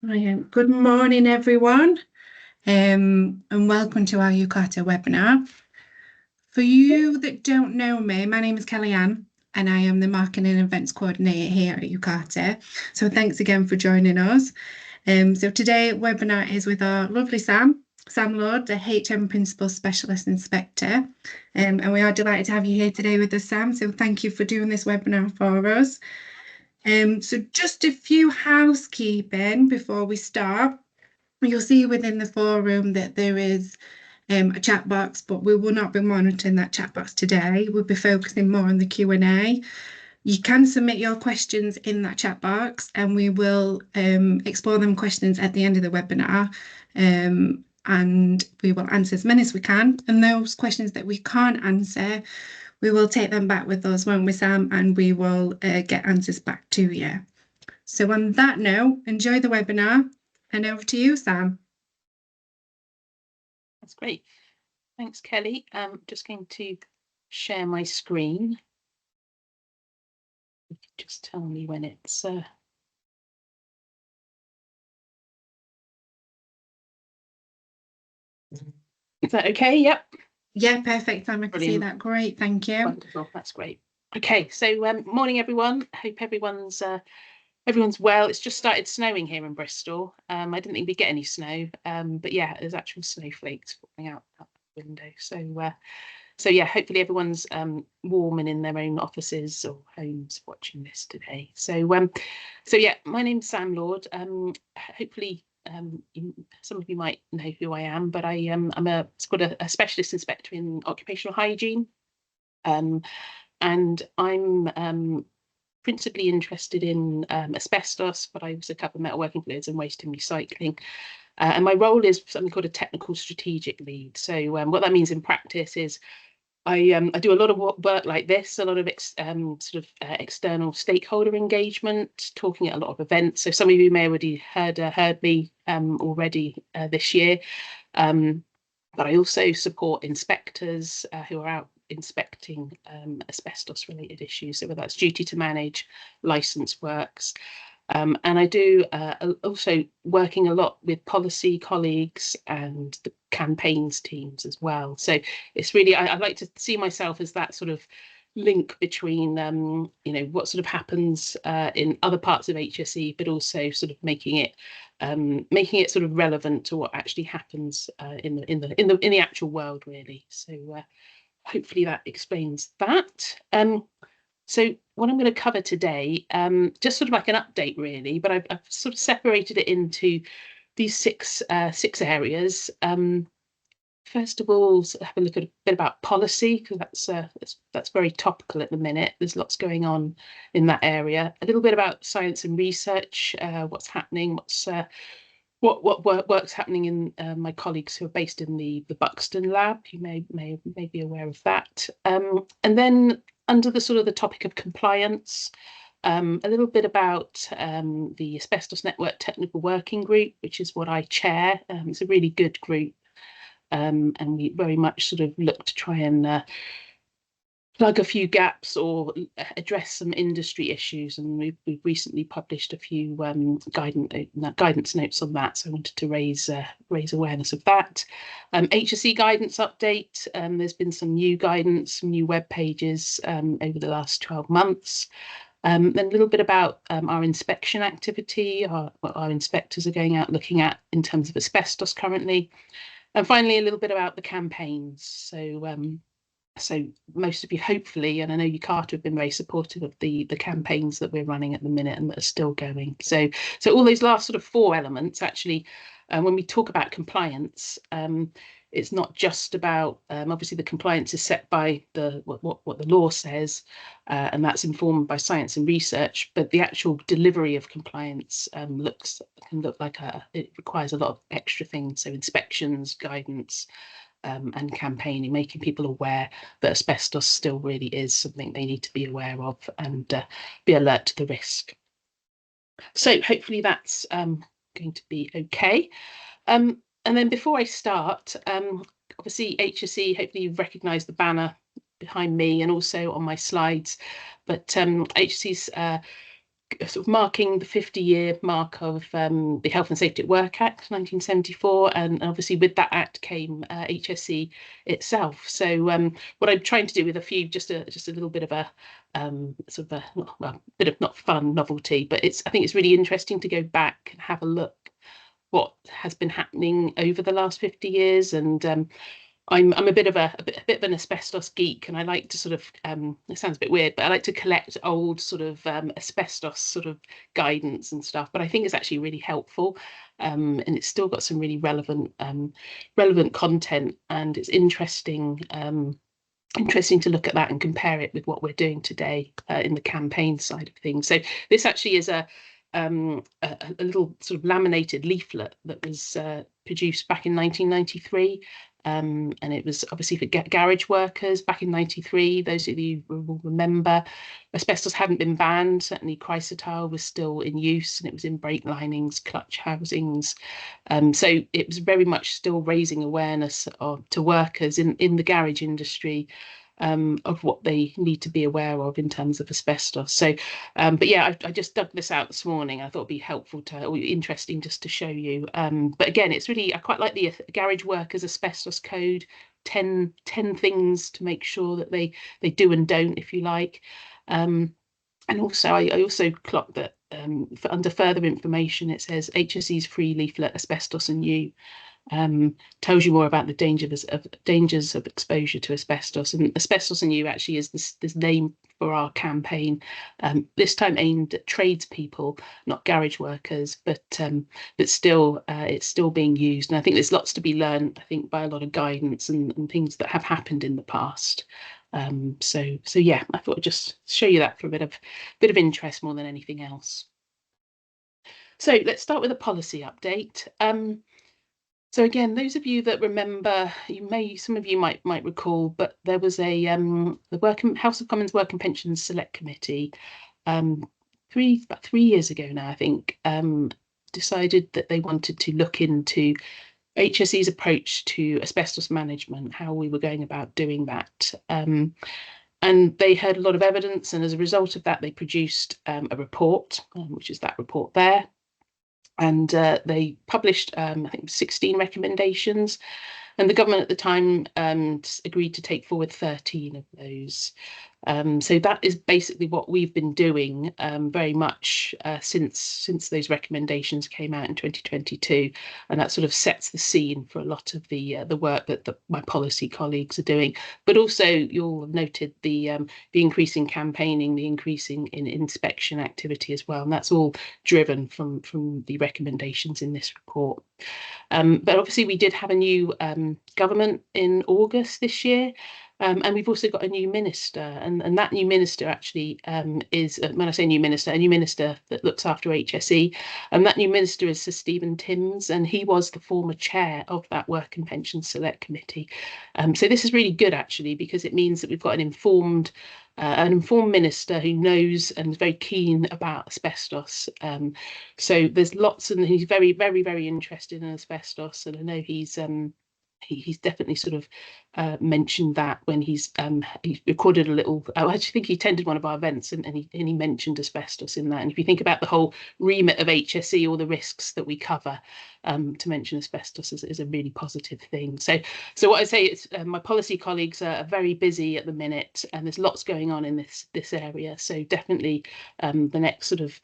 Brilliant. Good morning, everyone, and welcome to our UKATA webinar. For you that don't know me, my name is Kellyanne, and I am the Marketing and Events Coordinator here at UKATA. So thanks again for joining us. So today webinar is with our lovely Sam Lord, the HM Principal Specialist Inspector. And we are delighted to have you here today with us, Sam. So thank you for doing this webinar for us. So just a few housekeeping before we start. You'll see within the forum that there is a chat box, but we will not be monitoring that chat box today. We'll be focusing more on the Q&A. You can submit your questions in that chat box, and we will explore them questions at the end of the webinar. And we will answer as many as we can. And those questions that we can't answer, we will take them back with us, won't we, Sam? And we will get answers back to you. So on that note, enjoy the webinar, and over to you, Sam. That's great. Thanks, Kelly. I'm just going to share my screen. Just tell me when it's... Is that okay? Yep. Yeah, perfect. Sam, I can see that. Great, thank you. Wonderful, that's great. Okay, so morning, everyone. Hope everyone's well. It's just started snowing here in Bristol. I didn't think we'd get any snow, but yeah, there's actual snowflakes falling out the window. So yeah, hopefully everyone's warm and in their own offices or homes watching this today. So yeah, my name's Sam Lord. Hopefully some of you might know who I am, but I'm a specialist inspector in occupational hygiene, and I'm principally interested in asbestos, but I also cover metalworking fluids and waste and recycling. And my role is something called a technical strategic lead. So what that means in practice is I do a lot of work like this, a lot of external stakeholder engagement, talking at a lot of events. So some of you may already heard me already this year, but I also support inspectors who are out inspecting asbestos-related issues. So whether that's duty to manage, licence works. And I do also working a lot with policy colleagues and the campaigns teams as well. So it's really, I like to see myself as that sort of link between, what sort of happens in other parts of HSE, but also sort of making it sort of relevant to what actually happens in the actual world, really. So hopefully that explains that. So what I'm going to cover today, just sort of like an update really, but I've sort of separated it into these six areas. First of all, have a look at a bit about policy, because that's very topical at the minute. There's lots going on in that area. A little bit about science and research, what's happening, what work's happening in my colleagues who are based in the Buxton lab. You may be aware of that. And then under the topic of compliance, a little bit about the Asbestos Technical Working Group, which is what I chair. It's a really good group, and we very much sort of look to try and plug a few gaps or address some industry issues, and we've recently published a few guidance notes on that, so I wanted to raise awareness of that. HSE guidance update, there's been some new guidance, some new web pages over the last 12 months. Then a little bit about our inspection activity, what our inspectors are going out looking at in terms of asbestos currently. And finally, a little bit about the campaigns. So most of you, hopefully, and I know UKATA have been very supportive of the campaigns that we're running at the minute and that are still going. So all those last sort of four elements, actually, when we talk about compliance, it's not just about, obviously the compliance is set by what the law says, and that's informed by science and research, but the actual delivery of compliance can look like it requires a lot of extra things. So inspections, guidance, and campaigning, making people aware that asbestos still really is something they need to be aware of and be alert to the risk. So hopefully that's going to be okay. And then before I start, obviously HSE, hopefully you've recognised the banner behind me and also on my slides, but HSE's sort of marking the 50-year mark of the Health and Safety at Work Act 1974, and obviously with that act came HSE itself. So what I'm trying to do with a few, just a little bit of a sort of a bit of not fun novelty, but I think it's really interesting to go back and have a look what has been happening over the last 50 years. And I'm a bit of an asbestos geek, and I like to sort of it sounds a bit weird, but I like to collect old sort of asbestos sort of guidance and stuff. But I think it's actually really helpful, and it's still got some really relevant content, and it's interesting to look at that and compare it with what we're doing today in the campaign side of things. So this actually is a little sort of laminated leaflet that was produced back in 1993. And it was obviously for garage workers back in 93. Those of you will remember, asbestos hadn't been banned. Certainly chrysotile was still in use, and it was in brake linings, clutch housings. So it was very much still raising awareness to workers in the garage industry of what they need to be aware of in terms of asbestos. So, but yeah, I just dug this out this morning. I thought it'd be helpful or interesting just to show you. But again, it's really, I quite like the Garage Workers Asbestos Code, 10 things to make sure that they do and don't, if you like. And also, I also clocked that under further information, it says HSE's free leaflet, Asbestos and You. Tells you more about the dangers of exposure to asbestos. And Asbestos and You actually is this name for our campaign, this time aimed at tradespeople, not garage workers, but still it's still being used. And I think there's lots to be learned, I think, by a lot of guidance and things that have happened in the past. So yeah, I thought I'd just show you that for a bit of interest more than anything else. So let's start with a policy update. So again, those of you that remember, some of you might recall, but there was the House of Commons Work and Pensions Select Committee about 3 years ago now, I think, decided that they wanted to look into HSE's approach to asbestos management, how we were going about doing that. And they heard a lot of evidence, and as a result of that, they produced a report, which is that report there. And they published, I think, 16 recommendations, and the government at the time agreed to take forward 13 of those. So that is basically what we've been doing very much since those recommendations came out in 2022, and that sort of sets the scene for a lot of the work that my policy colleagues are doing. But also, you'll have noted the increase in campaigning, the increasing in inspection activity as well, and that's all driven from the recommendations in this report. But obviously, we did have a new government in August this year. And we've also got a new minister, and that new minister actually is, when I say new minister, a new minister that looks after HSE, and that new minister is Sir Stephen Timms, and he was the former chair of that Work and Pension Select Committee. So this is really good, actually, because it means that we've got an informed minister who knows and is very keen about asbestos. So there's lots, and he's very, very, very interested in asbestos, and I know he's definitely sort of mentioned that when he's recorded a little. I actually think he attended one of our events, and he mentioned asbestos in that. And if you think about the whole remit of HSE, all the risks that we cover, to mention asbestos is a really positive thing. So what I say is my policy colleagues are very busy at the minute, and there's lots going on in this area. So definitely the next sort of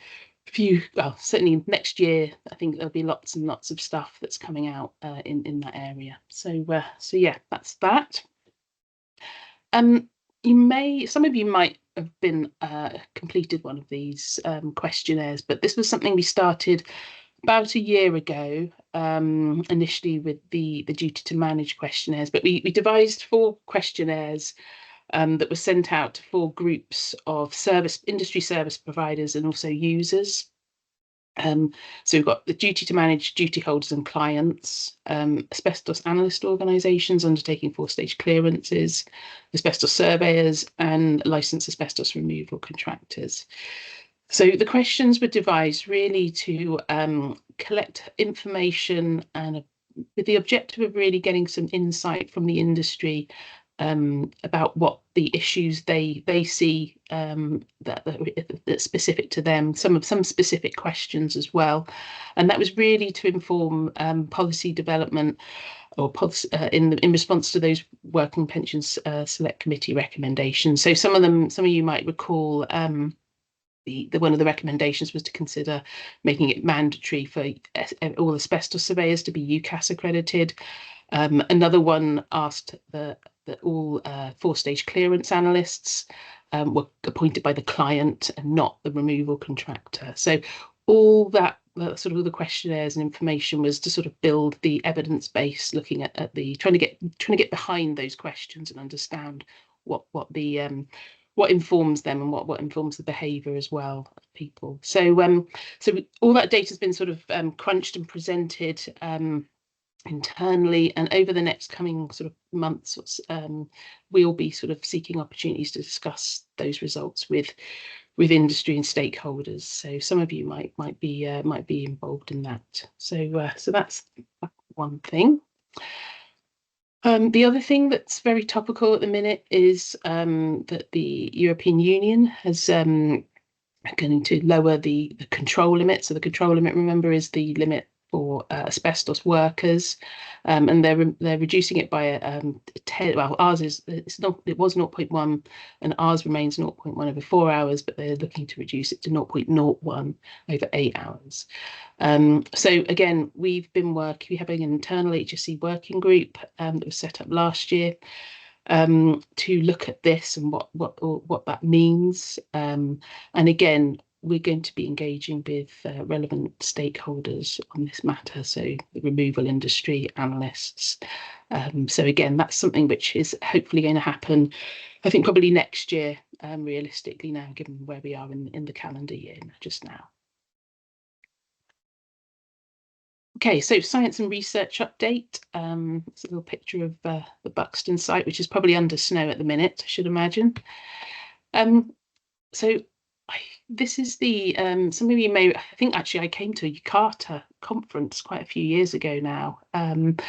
certainly next year, I think there'll be lots and lots of stuff that's coming out in that area. So yeah, that's that. Some of you might have been completed one of these questionnaires, but this was something we started about a year ago, initially with the duty to manage questionnaires, but we devised 4 questionnaires that were sent out to 4 groups of industry service providers and also users. So we've got the duty to manage duty holders and clients, asbestos analyst organisations undertaking 4-stage clearances, asbestos surveyors, and licensed asbestos removal contractors. So the questions were devised really to collect information and with the objective of really getting some insight from the industry about what the issues they see that's specific to them, some specific questions as well, and that was really to inform policy development or policy in response to those Working Pensions Select Committee recommendations. So some of you might recall. One of the recommendations was to consider making it mandatory for all asbestos surveyors to be UKAS accredited. Another one asked that all 4-stage clearance analysts were appointed by the client and not the removal contractor. So all that sort of the questionnaires and information was to sort of build the evidence base, looking at the trying to get behind those questions and understand what informs them and what informs the behaviour as well of people. So so all that data has been sort of crunched and presented internally, and over the next coming sort of months, we'll be sort of seeking opportunities to discuss those results with industry and stakeholders. So some of you might be involved in that. So so that's one thing. The other thing that's very topical at the minute is that the European Union has going to lower the control limit. So the control limit, remember, is the limit for asbestos workers, and they're reducing it by 10. Well, ours is it was 0.1, and ours remains 0.1 over 4 hours, but they're looking to reduce it to 0.01 over 8 hours. So again, we've been having an internal HSE working group that was set up last year to look at this and what that means. And again, we're going to be engaging with relevant stakeholders on this matter, so the removal industry, analysts. So again, that's something which is hopefully going to happen, I think probably next year, realistically now, given where we are in the calendar year just now. Okay, so science and research update. It's a little picture of the Buxton site, which is probably under snow at the minute, I should imagine. So this is the, some of you may, I think actually I came to a UKATA conference quite a few years ago now, and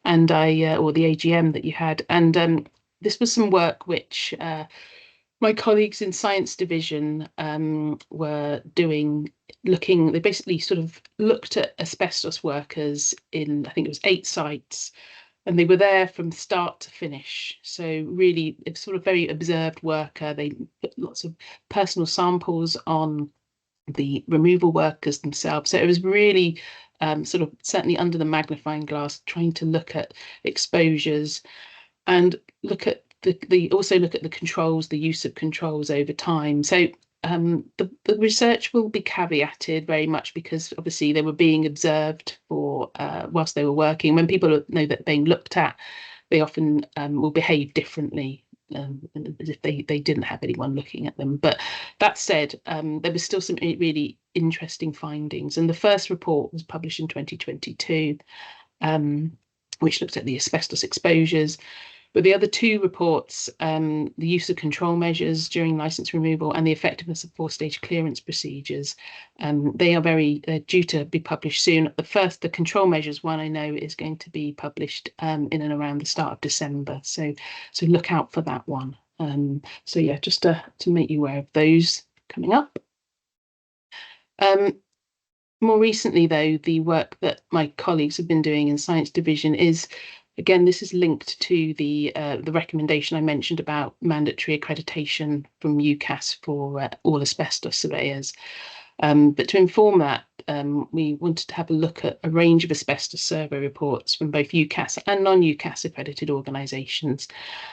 or the AGM that you had, and this was some work which my colleagues in science division were doing, they basically sort of looked at asbestos workers in, I think it was 8 sites, and they were there from start to finish. So really, it's sort of very observed worker. They put lots of personal samples on the removal workers themselves. So it was really sort of certainly under the magnifying glass, trying to look at exposures and look at also look at the controls, the use of controls over time. So the research will be caveated very much because obviously they were being observed for whilst they were working. When people know that they're being looked at, they often will behave differently as if they didn't have anyone looking at them. But that said, there was still some really interesting findings. And the first report was published in 2022, which looked at the asbestos exposures. But the other 2 reports, the use of control measures during licence removal and the effectiveness of 4-stage clearance procedures, they're due to be published soon. The control measures one I know is going to be published in and around the start of December. So look out for that one. So yeah, just to make you aware of those coming up. More recently, though, the work that my colleagues have been doing in science division is, again, this is linked to the recommendation I mentioned about mandatory accreditation from UKAS for all asbestos surveyors. But to inform that, we wanted to have a look at a range of asbestos survey reports from both UKAS and non-UKAS accredited organisations,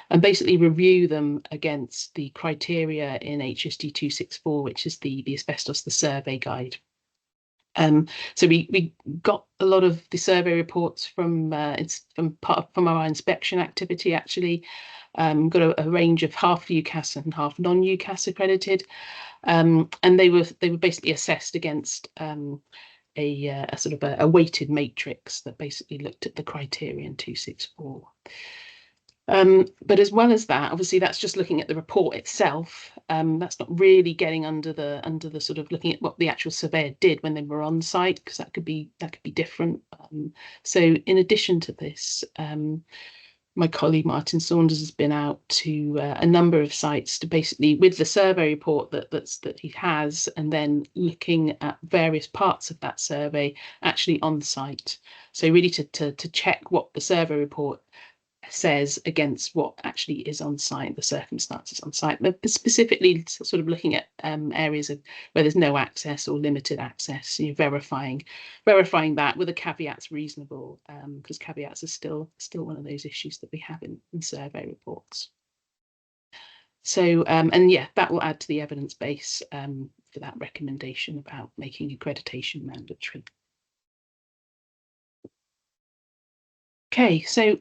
and basically review them against the criteria in HSD 264, which is the Asbestos the Survey Guide. So we got a lot of the survey reports from our inspection activity. Actually, got a range of half UKAS and half non-UKAS accredited, and they were basically assessed against a sort of a weighted matrix that basically looked at the criterion 264. But as well as that, obviously that's just looking at the report itself. That's not really getting under the sort of looking at what the actual surveyor did when they were on site, because that could be different. So in addition to this, my colleague Martin Saunders has been out to a number of sites to basically, with the survey report that he has, and then looking at various parts of that survey actually on site. So really to check what the survey report says against what actually is on site, the circumstances on site, but specifically sort of looking at areas of where there's no access or limited access, verifying that with the caveats reasonable, because caveats are still one of those issues that we have in survey reports. So and yeah, that will add to the evidence base for that recommendation about making accreditation mandatory. Okay, so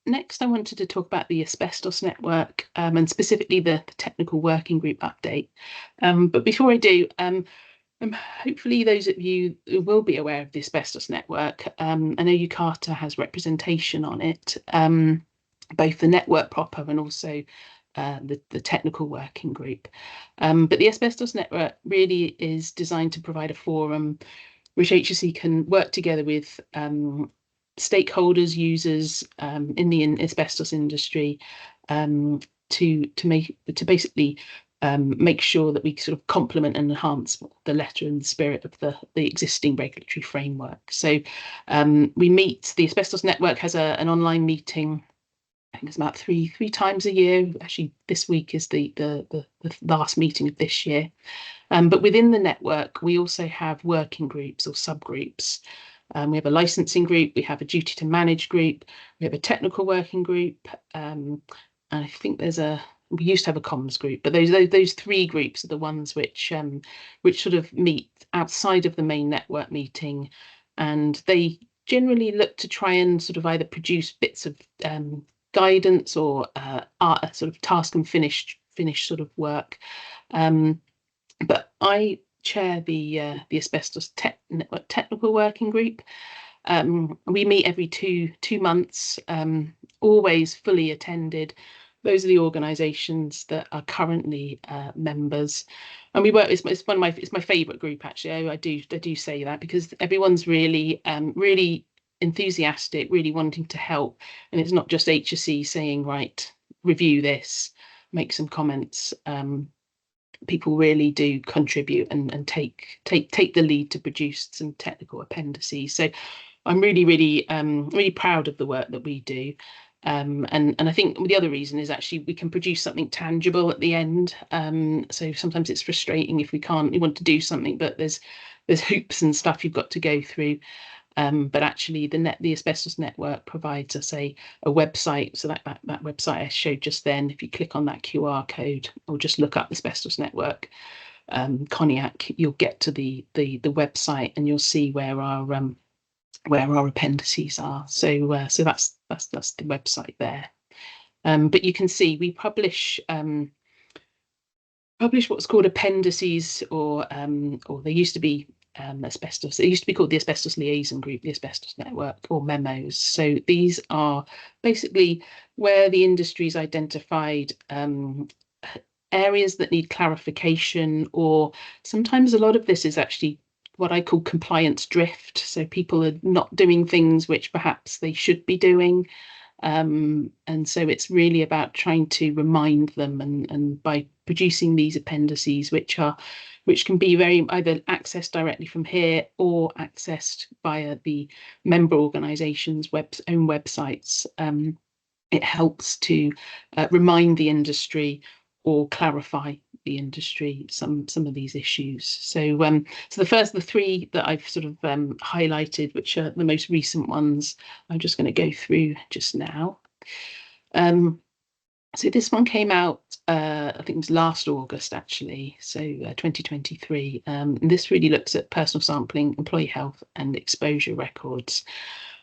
next I wanted to talk about the asbestos network and specifically the technical working group update. But before I do, hopefully those of you who will be aware of the asbestos network, I know UKATA has representation on it, both the network proper and also the technical working group. But the asbestos network really is designed to provide a forum which HSE can work together with stakeholders, users in the asbestos industry to basically make sure that we sort of complement and enhance the letter and the spirit of the existing regulatory framework. So we meet, the Asbestos Network has an online meeting. I think it's about three times a year. Actually, this week is the last meeting of this year. But within the network, we also have working groups or subgroups. We have a licensing group, we have a duty to manage group, we have a technical working group, and I think we used to have a comms group, but those three groups are the ones which sort of meet outside of the main network meeting, and they generally look to try and sort of either produce bits of guidance or sort of task and finish sort of work. But I chair the Asbestos Network Technical Working Group. We meet every two months, always fully attended. Those are the organisations that are currently members, and we work. It's my favourite group actually. I do say that because everyone's really really enthusiastic, really wanting to help, and it's not just HSE saying, right, review this, make some comments. People really do contribute and take the lead to produce some technical appendices. So I'm really proud of the work that we do. And I think the other reason is actually we can produce something tangible at the end. So sometimes it's frustrating if we want to do something, but there's hoops and stuff you've got to go through. But actually the Asbestos Network provides us a website. So that website I showed just then, if you click on that QR code or just look up Asbestos Network Cognac, you'll get to the website and you'll see where our appendices are. So that's the website there. But you can see we publish what's called appendices, or they used to be asbestos. It used to be called the Asbestos Liaison Group, the Asbestos Network, or memos. So these are basically where the industry's identified areas that need clarification, or sometimes a lot of this is actually what I call compliance drift. So people are not doing things which perhaps they should be doing. And so it's really about trying to remind them, and by producing these appendices, which can be very either accessed directly from here or accessed via the member organisations' own websites. It helps to remind the industry or clarify the industry some of these issues. So the three that I've sort of highlighted, which are the most recent ones, I'm just going to go through just now. So this one came out, I think it was last August actually, so 2023. This really looks at personal sampling, employee health and exposure records.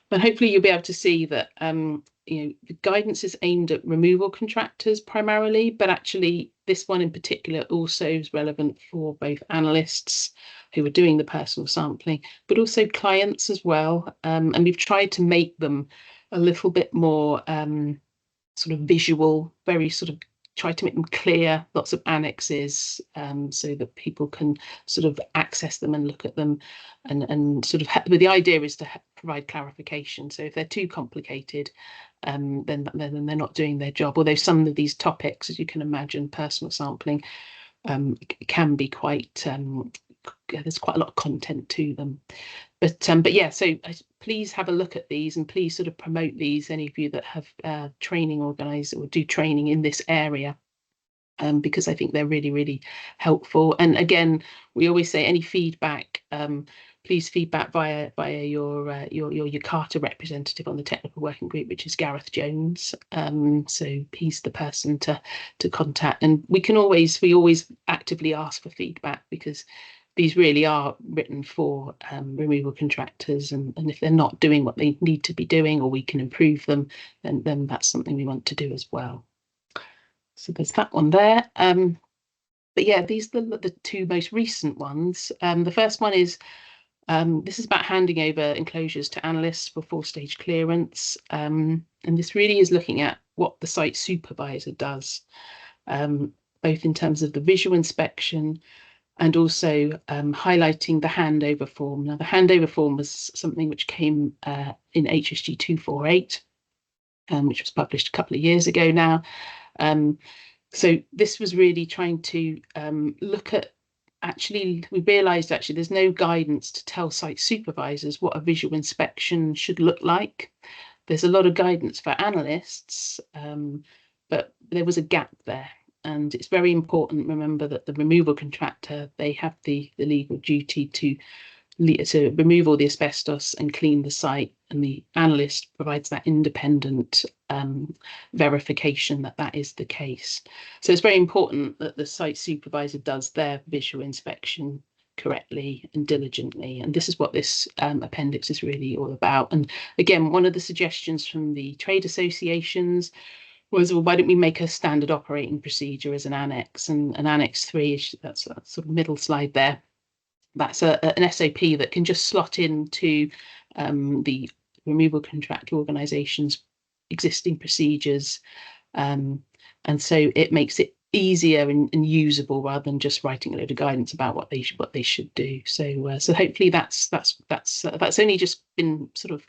And hopefully you'll be able to see that the guidance is aimed at removal contractors primarily, but actually this one in particular also is relevant for both analysts who are doing the personal sampling, but also clients as well. And we've tried to make them a little bit more sort of visual, very sort of try to make them clear, lots of annexes, so that people can sort of access them and look at them, and sort of but the idea is to provide clarification. So if they're too complicated, then they're not doing their job. Although some of these topics, as you can imagine, personal sampling can be quite there's quite a lot of content to them. But yeah, so please have a look at these, and please sort of promote these, any of you that have training organised or do training in this area, because I think they're really, really helpful. And again, we always say any feedback, please feedback via your UKATA representative on the technical working group, which is Gareth Jones. So he's the person to contact, and we always actively ask for feedback, because these really are written for removal contractors, and if they're not doing what they need to be doing, or we can improve them, then that's something we want to do as well. So there's that one there. But yeah, these are the two most recent ones. The first one is, this is about handing over enclosures to analysts for 4-stage clearance. And this really is looking at what the site supervisor does, both in terms of the visual inspection and also highlighting the handover form. Now, the handover form was something which came in HSG 248, which was published a couple of years ago now. So this was really trying to look at, actually, we realised actually there's no guidance to tell site supervisors what a visual inspection should look like. There's a lot of guidance for analysts, but there was a gap there. And it's very important, remember, that the removal contractor, they have the legal duty to remove all the asbestos and clean the site, and the analyst provides that independent verification that that is the case. So it's very important that the site supervisor does their visual inspection correctly and diligently, and this is what this appendix is really all about. And again, one of the suggestions from the trade associations was, well, why don't we make a standard operating procedure as an annex? And an Annex 3, that's a sort of middle slide there, that's an SOP that can just slot into the removal contractor organisation's existing procedures, and so it makes it easier and usable, rather than just writing a load of guidance about what they should do. So so hopefully that's only just been sort of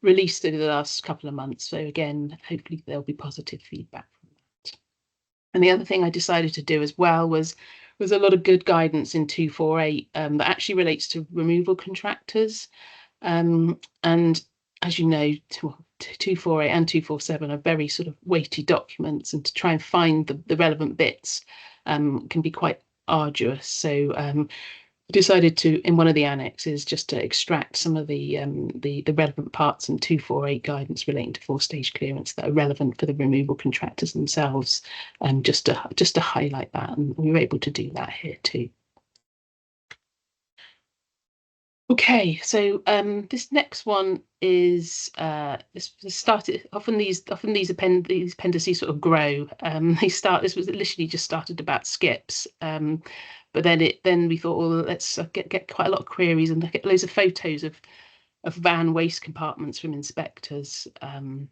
released over the last couple of months. So again, hopefully there'll be positive feedback from that. And the other thing I decided to do as well was a lot of good guidance in 248 that actually relates to removal contractors. And as you know, 248 and 247 are very sort of weighty documents, and to try and find the relevant bits can be quite arduous. So decided to, in one of the annexes, just to extract some of the relevant parts in 248 guidance relating to 4-stage clearance that are relevant for the removal contractors themselves, just to highlight that, and we were able to do that here too. Okay, so this next one is this started. Often these appendices sort of grow. This was literally just started about skips, but then we thought, well, let's get quite a lot of queries and get loads of photos of van waste compartments from inspectors. And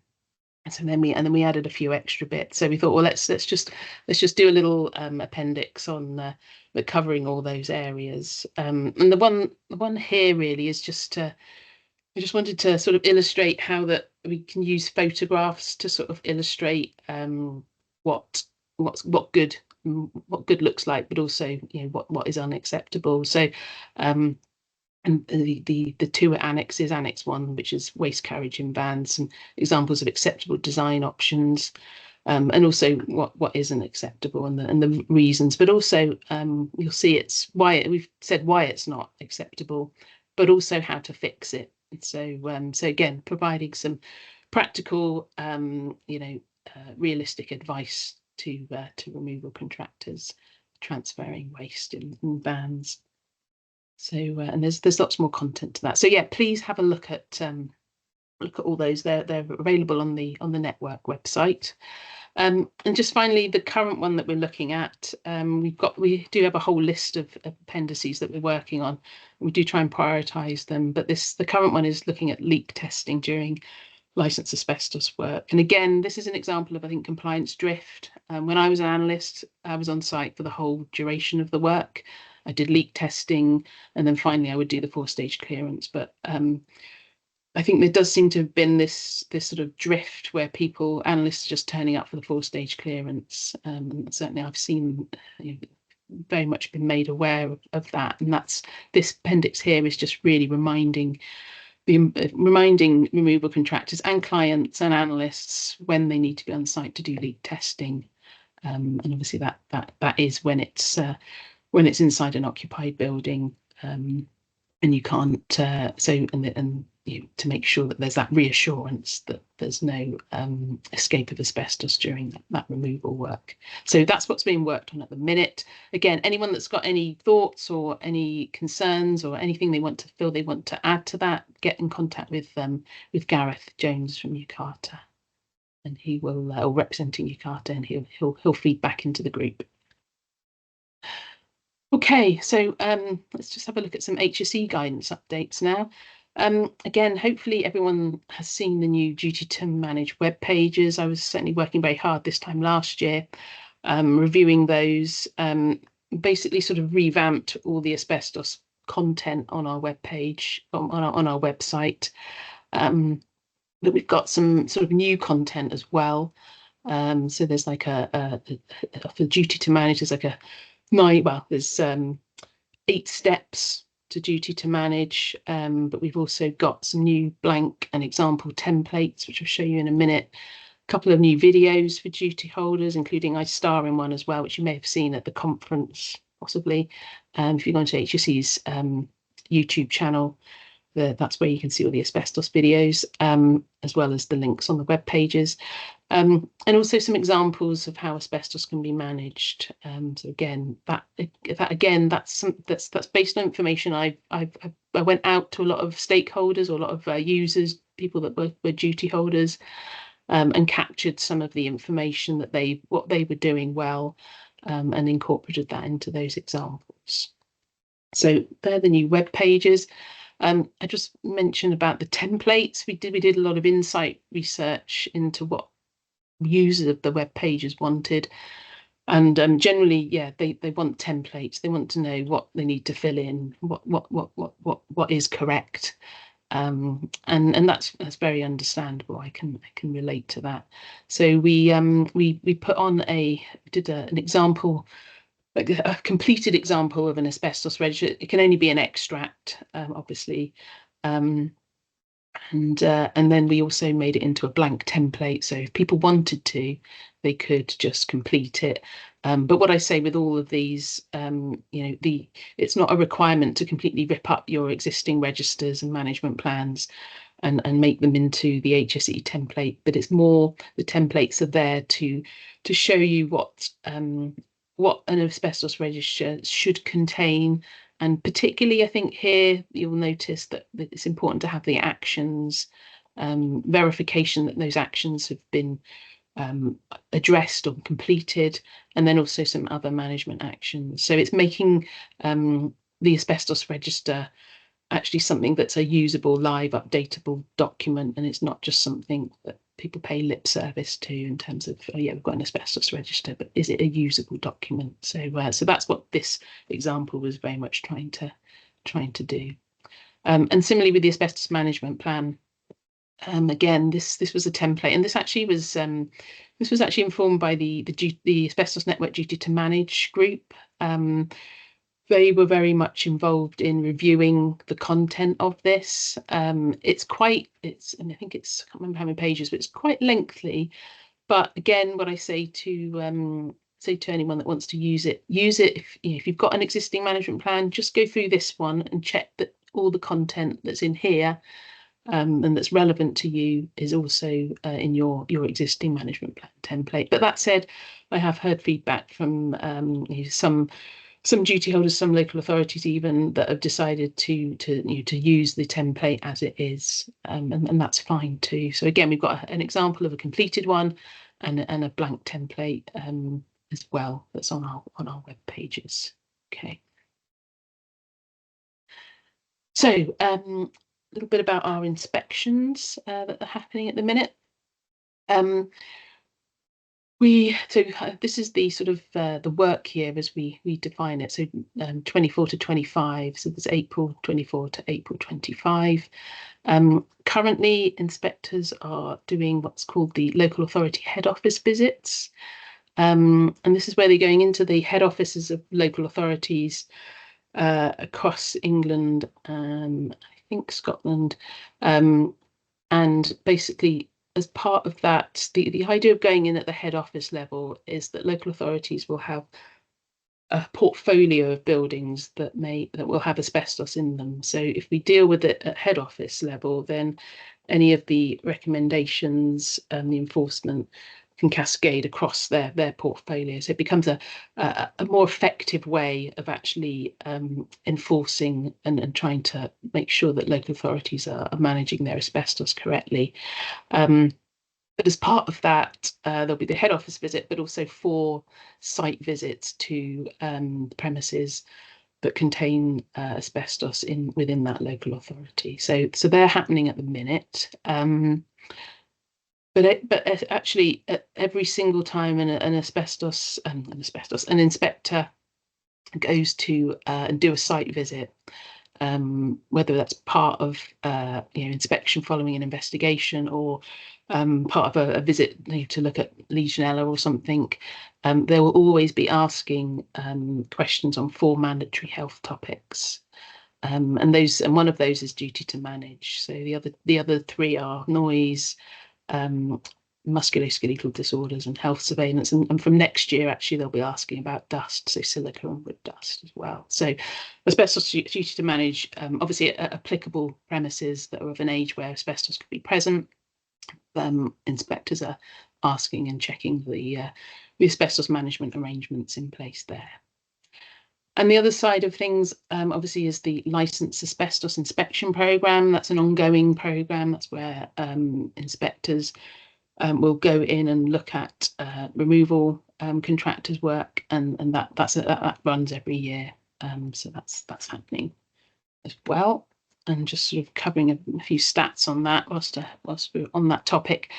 so then we added a few extra bits. So we thought, well, let's just do a little appendix on covering all those areas. And the one here really is just I just wanted to sort of illustrate how that we can use photographs to sort of illustrate what good looks like, but also, you know, what is unacceptable. So and the two annexes, Annex 1, which is waste carriage in vans, and examples of acceptable design options, and also what isn't acceptable, and the reasons. But also you'll see we've said why it's not acceptable, but also how to fix it. So so again, providing some practical, realistic advice to removal contractors transferring waste in vans. So and there's lots more content to that. So yeah, please have a look at all those. They're available on the network website. And just finally, the current one that we're looking at, we do have a whole list of appendices that we're working on. We do try and prioritise them, but the current one is looking at leak testing during licensed asbestos work. And again, this is an example of, I think, compliance drift. When I was an analyst, I was on site for the whole duration of the work. I did leak testing, and then finally I would do the 4-stage clearance. But I think there does seem to have been this sort of drift where analysts are just turning up for the 4-stage clearance. Certainly I've seen, very much been made aware of that. And this appendix here is just really reminding removal contractors and clients and analysts when they need to be on site to do leak testing. And obviously that is when it's inside an occupied building, and you can't to make sure that there's that reassurance that there's no escape of asbestos during that removal work. So that's what's being worked on at the minute. Again, anyone that's got any thoughts or any concerns or anything they want to add to that, get in contact with Gareth Jones from UKATA, and he will, or representing UKATA, and he'll feed back into the group. Okay, so let's just have a look at some HSE guidance updates now. Again, hopefully everyone has seen the new Duty to Manage web pages. I was certainly working very hard this time last year, reviewing those, basically sort of revamped all the asbestos content on our web page, on our website. But we've got some sort of new content as well. So there's like for Duty to Manage, there's like there's 8 steps to Duty to Manage, but we've also got some new blank and example templates, which I'll show you in a minute. A couple of new videos for duty holders, including I star in one as well, which you may have seen at the conference, possibly. If you go into HSE's YouTube channel, that's where you can see all the asbestos videos, as well as the links on the web pages. And also some examples of how asbestos can be managed. So again, that's based on information I went out to a lot of stakeholders or a lot of users, people that were duty holders, and captured some of the information that what they were doing well, and incorporated that into those examples. So they're the new web pages. I just mentioned about the templates. We did a lot of insight research into what users of the web pages wanted, and generally, they want templates. They want to know what they need to fill in, what is correct, and that's very understandable. I can relate to that. So we put on an example, like a completed example of an asbestos register. It can only be an extract, obviously. And then we also made it into a blank template, so if people wanted to, they could just complete it. But what I say with all of these, it's not a requirement to completely rip up your existing registers and management plans and make them into the HSE template, but it's more the templates are there to show you what an asbestos register should contain. And particularly, I think here you'll notice that it's important to have the actions, verification that those actions have been addressed or completed, and then also some other management actions. So it's making the asbestos register actually something that's a usable, live, updatable document, and it's not just something that people pay lip service to in terms of, oh yeah, we've got an asbestos register, but is it a usable document? So so that's what this example was very much trying to do. And similarly with the asbestos management plan, again, this was a template, and this was actually informed by the Asbestos Network Duty to Manage group. They were very much involved in reviewing the content of this. And I think I can't remember how many pages, but it's quite lengthy. But again, what I say to anyone that wants to use it. If you've got an existing management plan, just go through this one and check that all the content that's in here and that's relevant to you is also in your existing management plan template. But that said, I have heard feedback from some duty holders, some local authorities even, that have decided to use the template as it is, and that's fine too. So again, we've got an example of a completed one and a blank template as well that's on our web pages. Okay. So little bit about our inspections that are happening at the minute. This is the sort of the work year as we define it. So 24 to 25. So there's April 24 to April 25. Currently, inspectors are doing what's called the local authority head office visits. And this is where they're going into the head offices of local authorities across England, I think Scotland, and basically as part of that, the idea of going in at the head office level is that local authorities will have a portfolio of buildings that will have asbestos in them. So if we deal with it at head office level, then any of the recommendations and the enforcement can cascade across their portfolio. So it becomes a more effective way of actually enforcing and trying to make sure that local authorities are managing their asbestos correctly. But as part of that, there'll be the head office visit, but also 4 site visits to the premises that contain asbestos within that local authority. So they're happening at the minute. But actually, every single time an inspector goes to and do a site visit, whether that's part of inspection following an investigation or part of a visit to look at Legionella or something, they will always be asking questions on 4 mandatory health topics. And one of those is duty to manage. So the other 3 are noise, musculoskeletal disorders, and health surveillance. And from next year, actually, they'll be asking about dust, so silica and wood dust as well. So asbestos duty to manage, obviously at applicable premises that are of an age where asbestos could be present. Inspectors are asking and checking the asbestos management arrangements in place there. And the other side of things, obviously, is the licensed asbestos inspection programme. That's an ongoing programme. That's where inspectors will go in and look at removal contractors' work, and that runs every year. So that's happening as well. And just sort of covering a few stats on that whilst we're on that topic.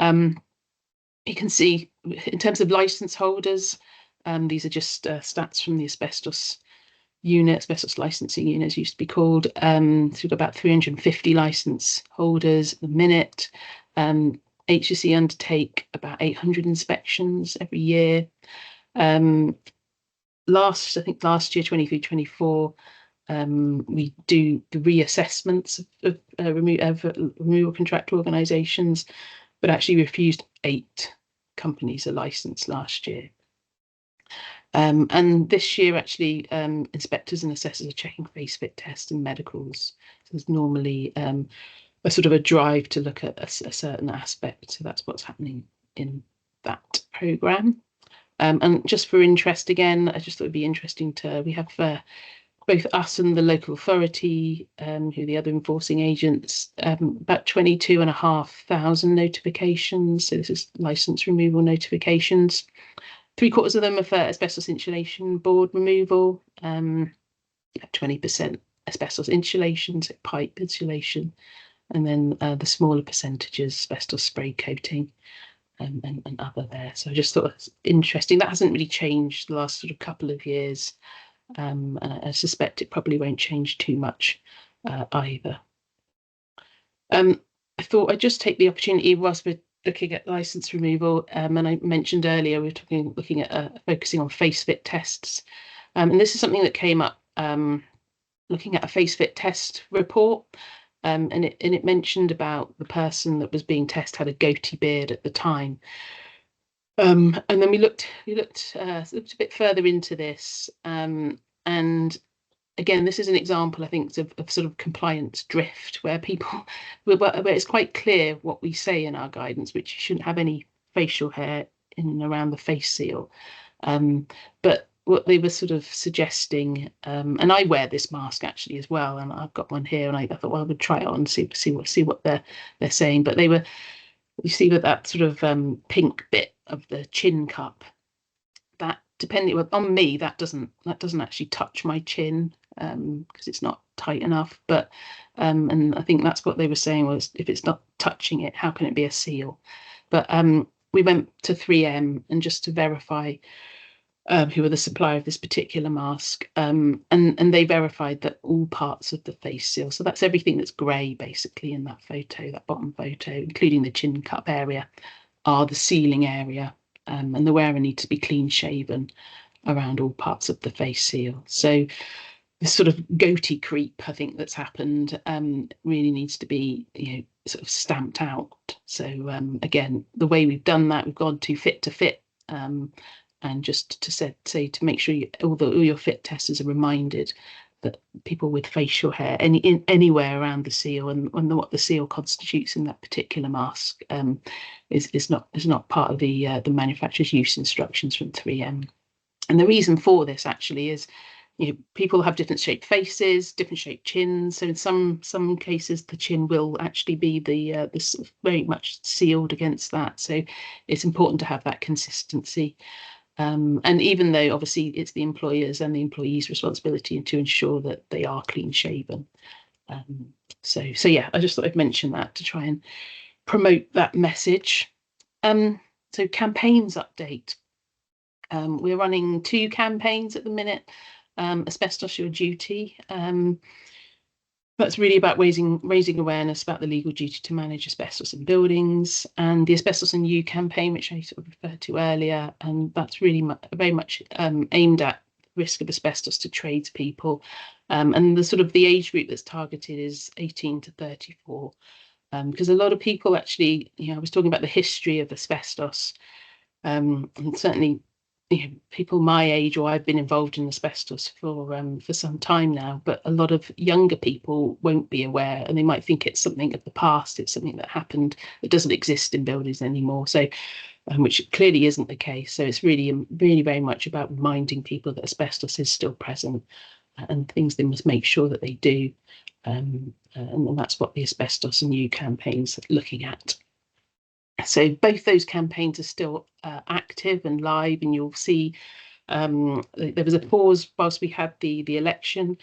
You can see in terms of licence holders, these are just stats from the asbestos unit, asbestos licensing unit as used to be called. So we've got about 350 licence holders at the minute. HSE undertake about 800 inspections every year. I think last year, 23-24, we do the reassessments of removal contractor organisations, but actually refused 8 companies a licence last year. And this year, actually, inspectors and assessors are checking face fit tests and medicals. So there's normally a sort of a drive to look at a certain aspect. So that's what's happening in that programme. And just for interest, again, I just thought it'd be interesting we have both us and the local authority, who are the other enforcing agents, about 22,500 notifications. So this is licence removal notifications. 3/4 of them are for asbestos insulation board removal, 20% asbestos insulation, so pipe insulation, and then the smaller percentages asbestos spray coating and other there. So I just thought it was interesting. That hasn't really changed the last sort of couple of years. And I suspect it probably won't change too much either. I thought I'd just take the opportunity whilst we're looking at licence removal, and I mentioned earlier we were looking at focusing on face fit tests, and this is something that came up looking at a face fit test report, and it mentioned about the person that was being tested had a goatee beard at the time. And then we looked a bit further into this, and again, this is an example, I think, of sort of compliance drift, where where it's quite clear what we say in our guidance, which you shouldn't have any facial hair in and around the face seal. But what they were sort of suggesting, and I wear this mask actually as well, and I've got one here, and I thought, well, I would try it on, see what they're saying. But you see with that sort of pink bit of the chin cup, that depending on me, that doesn't actually touch my chin. because it's not tight enough. But and I think that's what they were saying was, if it's not touching it, how can it be a seal? But we went to 3M and just to verify who are the supplier of this particular mask, and they verified that all parts of the face seal, so that's everything that's grey basically in that photo, that bottom photo, including the chin cup area, are the sealing area, and the wearer needs to be clean shaven around all parts of the face seal. So this sort of goatee creep, I think, that's happened really needs to be, sort of stamped out. So again, the way we've done that, we've gone to fit, and just to say to make sure all your fit testers are reminded that people with facial hair anywhere around the seal and what the seal constitutes in that particular mask is not part of the manufacturer's use instructions from 3M. And the reason for this actually is, people have different shaped faces, different shaped chins. So in some cases, the chin will actually be the sort of very much sealed against that. So it's important to have that consistency. And even though obviously it's the employers and the employees' responsibility to ensure that they are clean shaven. So yeah, I just thought I'd mention that to try and promote that message. So campaigns update. We're running 2 campaigns at the minute. Asbestos Your Duty. That's really about raising awareness about the legal duty to manage asbestos in buildings, and the Asbestos and You campaign, which I sort of referred to earlier, and that's really very much aimed at risk of asbestos to tradespeople, and the sort of the age group that's targeted is 18 to 34, because a lot of people actually, I was talking about the history of asbestos, and certainly people my age, or I've been involved in asbestos for some time now, but a lot of younger people won't be aware, and they might think it's something of the past, it's something that happened that doesn't exist in buildings anymore. So which clearly isn't the case. So it's really very much about reminding people that asbestos is still present, and things they must make sure that they do, and that's what the Asbestos and You campaign's looking at. So both those campaigns are still active and live, and you'll see there was a pause whilst we had the election,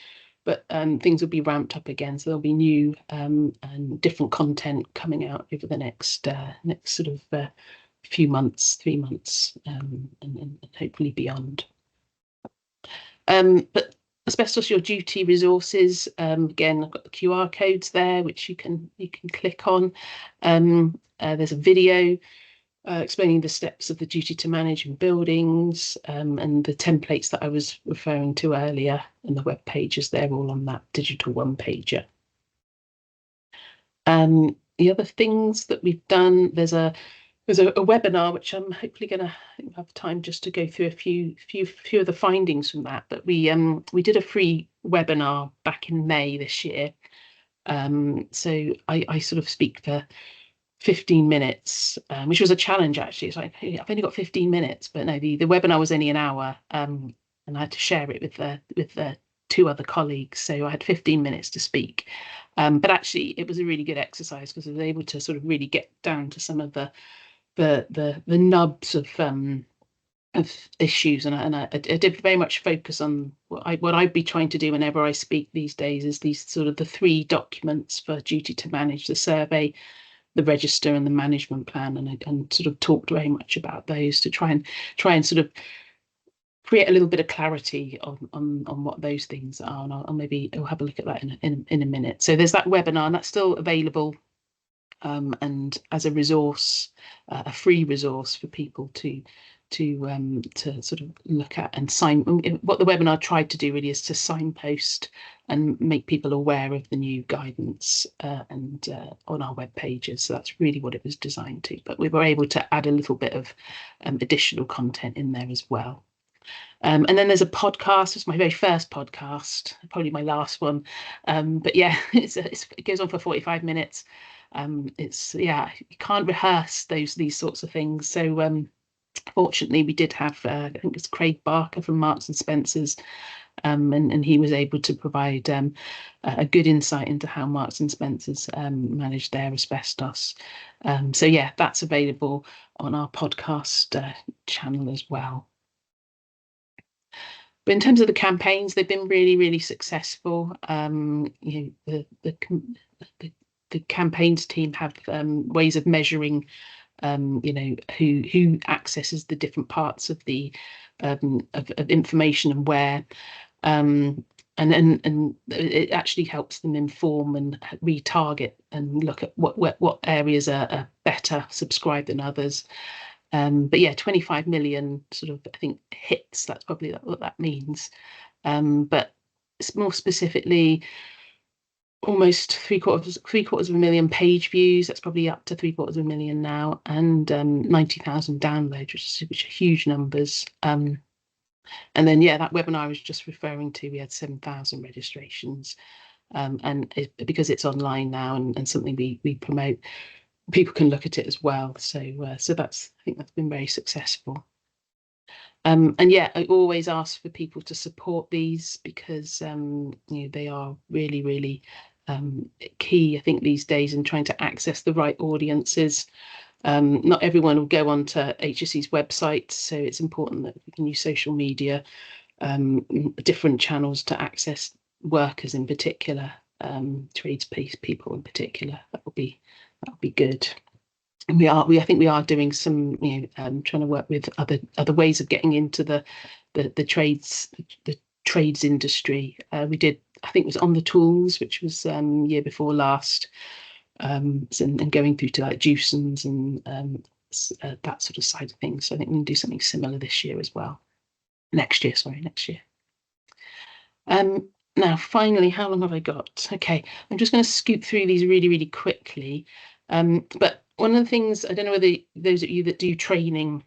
but things will be ramped up again. So there'll be new and different content coming out over the next sort of few months, 3 months, and hopefully beyond. But Asbestos Your Duty resources, again, I've got the QR codes there, which you can click on. There's a video explaining the steps of the duty to manage in buildings, and the templates that I was referring to earlier, and the web pages, they're all on that digital one-pager. The other things that we've done, there's a webinar which I'm hopefully going to have time just to go through a few of the findings from that. But we did a free webinar back in May this year. So I sort of speak for 15 minutes, which was a challenge actually. It's like, hey, I've only got 15 minutes, but no, the webinar was only an hour, and I had to share it with the 2 other colleagues. So I had 15 minutes to speak. But actually it was a really good exercise because I was able to sort of really get down to some of the nubs of issues, and I did very much focus on what I'd be trying to do whenever I speak these days, is these sort of the 3 documents for duty to manage: the survey, the register, and the management plan, and sort of talked very much about those to try and sort of create a little bit of clarity on what those things are, and I'll have a look at that in a minute. So there's that webinar, and that's still available. And as a resource, a free resource for people to sort of look at and sign. What the webinar tried to do really is to signpost and make people aware of the new guidance and on our web pages. So that's really what it was designed to. But we were able to add a little bit of additional content in there as well. And then there's a podcast. It's my very first podcast, probably my last one. But yeah, it goes on for 45 minutes. You can't rehearse these sorts of things. So fortunately, we did have I think it's Craig Barker from Marks and Spencer's, and he was able to provide a good insight into how Marks and Spencer's manage their asbestos. So yeah, that's available on our podcast channel as well. But in terms of the campaigns, they've been really, really successful. You know, the campaigns team have ways of measuring, you know, who accesses the different parts of the of information and where. And it actually helps them inform and retarget and look at what areas are better subscribed than others. But yeah, 25 million sort of, I think, hits, that's probably what that means. But more specifically, almost three quarters of a million page views. That's probably up to 750,000 now, and 90,000 downloads, which are huge numbers. And then, yeah, that webinar I was just referring to, we had 7,000 registrations. And because it's online now and something we promote, people can look at it as well. So that's, I think that's been very successful. And yeah, I always ask for people to support these because you know, they are really, really key, I think, these days in trying to access the right audiences. Not everyone will go onto HSE's website, so it's important that we can use social media, different channels to access workers in particular, trades people in particular. That would be good. And I think we are doing some, you know, trying to work with other ways of getting into the trades industry. We did, I think it was On the Tools, which was year before last, and going through to like Juicens and that sort of side of things. So I think we can do something similar this year as well. Next year. Now, finally, how long have I got? Okay, I'm just going to scoop through these really, really quickly. But one of the things, I don't know whether those of you that do training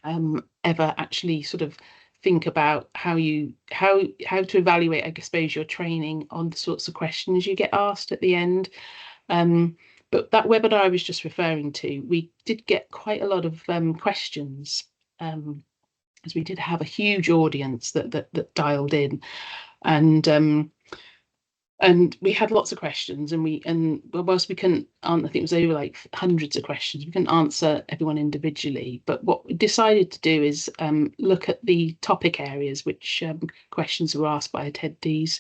ever actually sort of think about how to evaluate, I suppose, your training on the sorts of questions you get asked at the end. But that webinar I was just referring to, we did get quite a lot of questions, as we did have a huge audience that dialed in, and we had lots of questions, and whilst we couldn't, I think it was over like hundreds of questions, we couldn't answer everyone individually. But what we decided to do is look at the topic areas which questions were asked by attendees.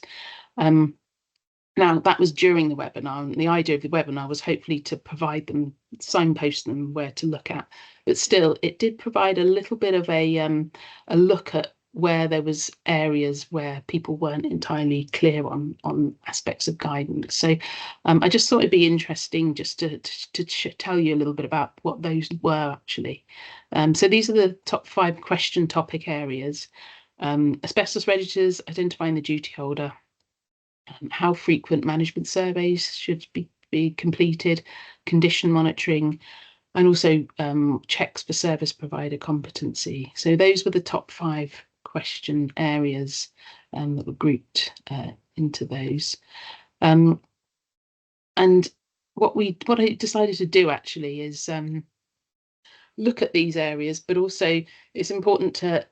Now, that was during the webinar, and the idea of the webinar was hopefully to provide them, signpost them where to look at. But still, it did provide a little bit of a look at where there was areas where people weren't entirely clear on aspects of guidance. So I just thought it'd be interesting just to tell you a little bit about what those were actually. So these are the top 5 question topic areas. Asbestos registers, identifying the duty holder. How frequent management surveys should be completed, condition monitoring, and also checks for service provider competency. So those were the top 5 question areas that were grouped into those. And what I decided to do actually is look at these areas, but also it's important to,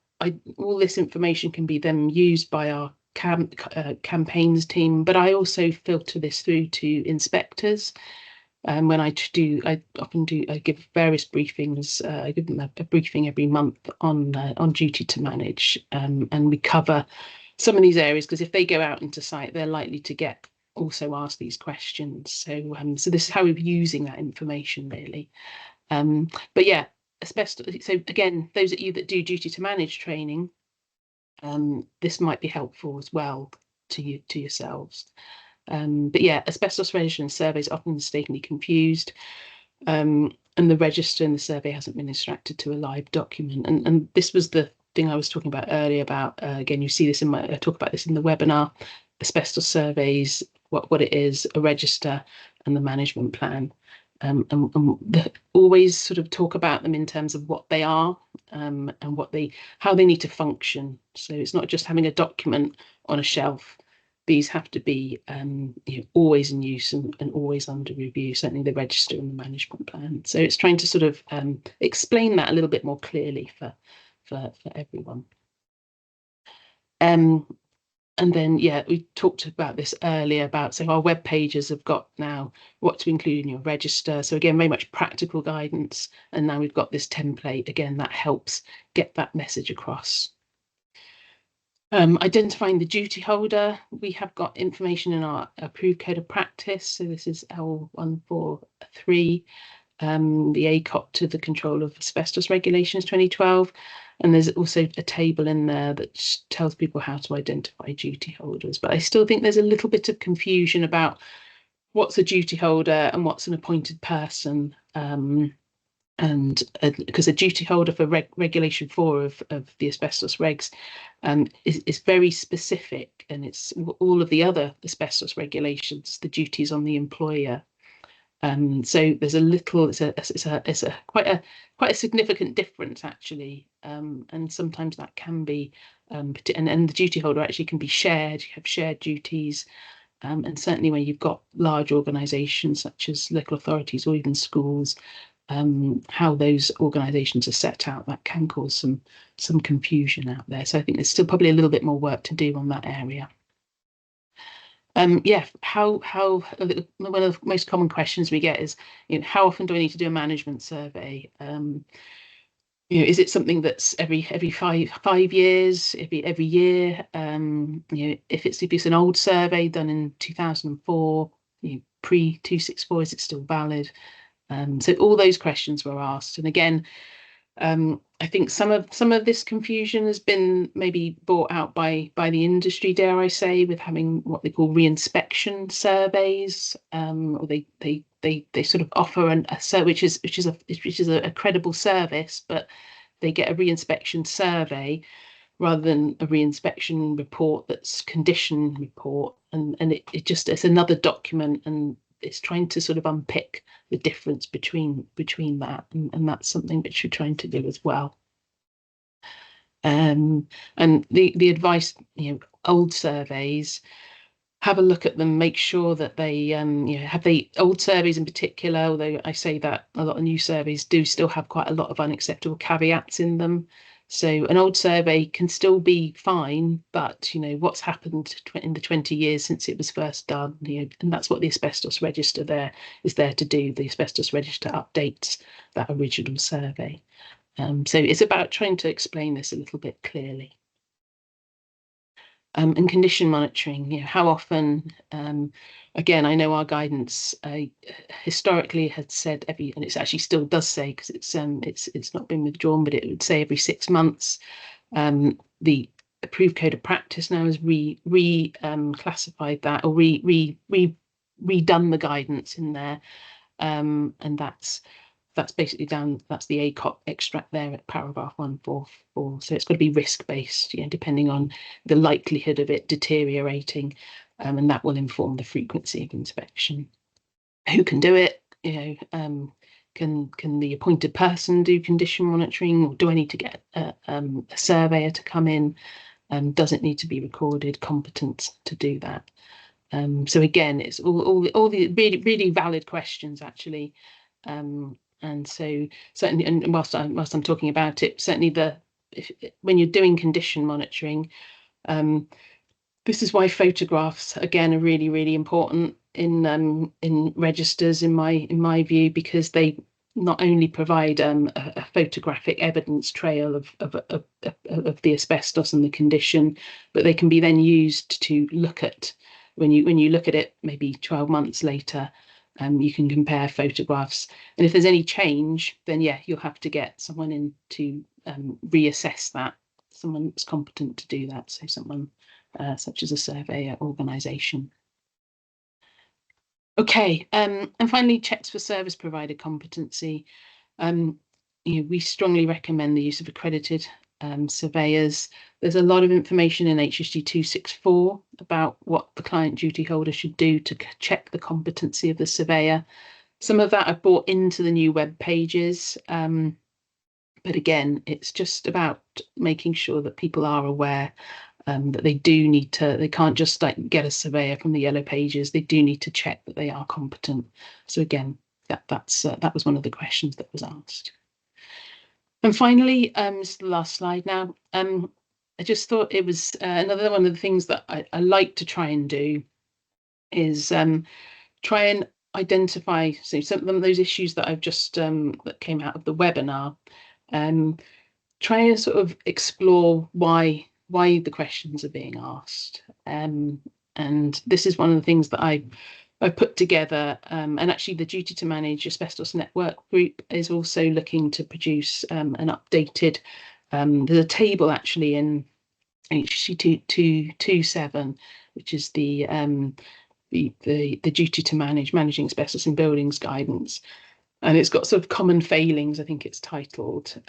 all this information can be then used by our campaigns team, but I also filter this through to inspectors. When I often give various briefings. I give them a briefing every month on duty to manage, and we cover some of these areas because if they go out into site, they're likely to get also asked these questions. So this is how we're using that information really. But yeah, asbestos. So again, those of you that do duty to manage training, this might be helpful as well to yourselves. But yeah, asbestos register and surveys often mistakenly confused, and the register and the survey hasn't been extracted to a live document. And this was the thing I was talking about earlier about, again, you see this I talk about this in the webinar, asbestos surveys, what it is, a register, and the management plan. And always sort of talk about them in terms of what they are, and how they need to function. So it's not just having a document on a shelf. These have to be always in use and always under review, certainly the register and the management plan. So it's trying to sort of explain that a little bit more clearly for everyone. And then, yeah, we talked about this earlier about, so our web pages have got now what to include in your register. So again, very much practical guidance. And now we've got this template. Again, that helps get that message across. Identifying the duty holder. We have got information in our approved code of practice. So this is L143, the ACOP to the control of asbestos regulations 2012. And there's also a table in there that tells people how to identify duty holders. But I still think there's a little bit of confusion about what's a duty holder and what's an appointed person. And because a duty holder for regulation 4 of the asbestos regs is very specific, and it's all of the other asbestos regulations, the duties on the employer. So there's a little, it's a quite a significant difference actually, and sometimes that can be, and the duty holder actually can be shared. You have shared duties, and certainly when you've got large organisations such as local authorities or even schools, how those organisations are set out, that can cause some confusion out there. So I think there's still probably a little bit more work to do on that area. Yeah, how one of the most common questions we get is, how often do I need to do a management survey? Is it something that's every 5 years, every year? If it's an old survey done in 2004, pre 264, is it still valid? So all those questions were asked, and again, I think some of this confusion has been maybe brought out by the industry, dare I say, with having what they call re-inspection surveys, or they sort of offer which is a credible service, but they get a re-inspection survey rather than a re-inspection report that's condition report, and it's another document, and it's trying to sort of unpick the difference between that, and that's something which we're trying to do as well. And the advice, old surveys, have a look at them, make sure that they, have the old surveys in particular, although I say that a lot of new surveys do still have quite a lot of unacceptable caveats in them. So an old survey can still be fine, but what's happened in the 20 years since it was first done, and that's what the asbestos register is there to do. The asbestos register updates that original survey. So it's about trying to explain this a little bit clearly. And condition monitoring, how often, again, I know our guidance historically had said and it actually still does say, because it's not been withdrawn, but it would say every 6 months. The approved code of practice now has classified that, or redone the guidance in there, and that's basically that's the ACOP extract there at paragraph 144. So it's got to be risk-based, depending on the likelihood of it deteriorating, and that will inform the frequency of inspection. Who can do it? Can the appointed person do condition monitoring, or do I need to get a surveyor to come in? Does it need to be recorded? Competence to do that. So again, it's all the really, really valid questions actually. And so certainly, and whilst I'm talking about it, certainly when you're doing condition monitoring, this is why photographs again are really, really important in registers, in my view, because they not only provide a photographic evidence trail of the asbestos and the condition, but they can be then used to look at when you look at it maybe 12 months later. You can compare photographs, and if there's any change, then you'll have to get someone in to reassess that, someone that's competent to do that, so someone such as a surveyor organisation. Okay, and finally, checks for service provider competency. We strongly recommend the use of accredited surveyors. There's a lot of information in HSE 264 about what the client duty holder should do to check the competency of the surveyor. Some of that I've brought into the new web pages, but again, it's just about making sure that people are aware that they do need to, they can't just get a surveyor from the yellow pages. They do need to check that they are competent. So again, that was one of the questions that was asked. And finally, this is the last slide now. I just thought it was another one of the things that I like to try and do is try and identify some of those issues that I've just that came out of the webinar. Try and sort of explore why why the questions are being asked. And this is one of the things that I put together, and actually the Duty to Manage Asbestos Network Group is also looking to produce an updated, there's a table actually in HSE 227, which is the Duty to Managing Asbestos in Buildings guidance, and it's got sort of common failings, I think it's titled.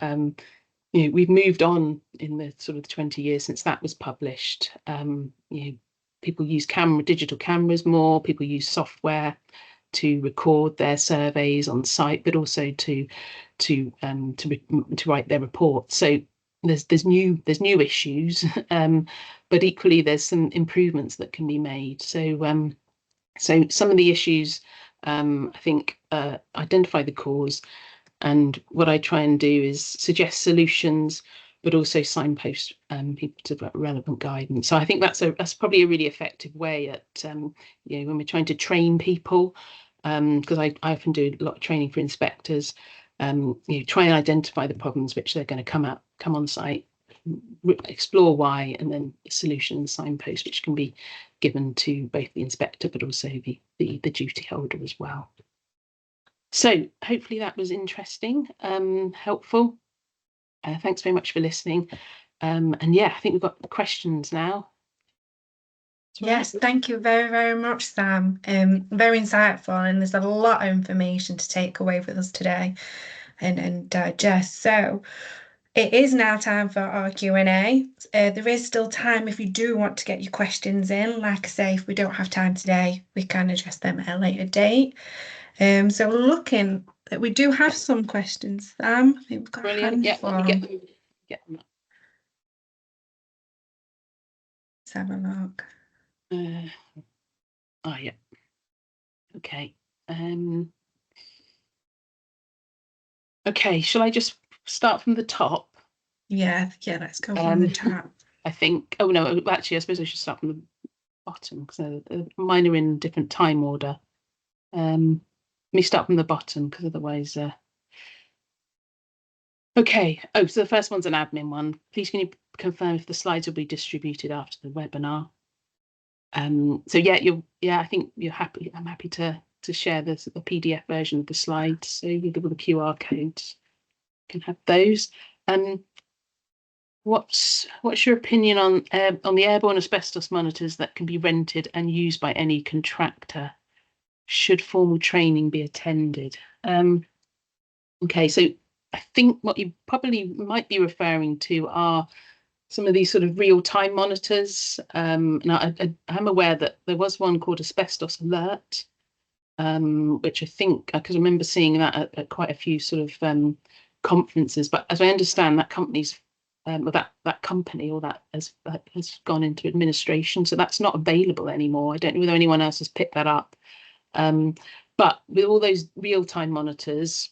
We've moved on in the sort of 20 years since that was published. People use digital cameras more, people use software to record their surveys on site, but also to write their reports. So there's new issues, but equally there's some improvements that can be made. So some of the issues, I think, identify the cause, and what I try and do is suggest solutions, but also signpost people to relevant guidance. So I think that's probably a really effective way at when we're trying to train people, because I often do a lot of training for inspectors. Try and identify the problems which they're going to come on site, explore why, and then solutions signpost which can be given to both the inspector but also the duty holder as well. So hopefully that was interesting, helpful. Thanks very much for listening. And yeah, I think we've got questions now. Yes, thank you very, very much, Sam. Very insightful, and there's a lot of information to take away with us today and digest. So it is now time for our Q&A. There is still time if you do want to get your questions in. Like I say, if we don't have time today, we can address them at a later date. So looking that we do have some questions, Sam. I think we've got Brilliant. a handful. Yeah, let me get them. Let's have a look. Yeah. Okay. Okay, shall I just start from the top? Yeah, let's go from the top. I think, oh no, actually, I suppose I should start from the bottom because mine are in different time order. Let me start from the bottom because otherwise. Okay. Oh, so the first one's an admin one. Please can you confirm if the slides will be distributed after the webinar? So I think you're happy. I'm happy to share the PDF version of the slides. So with the QR codes, you can have those. What's your opinion on the airborne asbestos monitors that can be rented and used by any contractor? Should formal training be attended? Okay, so I think what you probably might be referring to are some of these sort of real-time monitors. Now, I'm aware that there was one called Asbestos Alert, which I think I could remember seeing that at quite a few sort of conferences. But as I understand, that company's that company or that has gone into administration, so that's not available anymore. I don't know whether anyone else has picked that up. But with all those real-time monitors,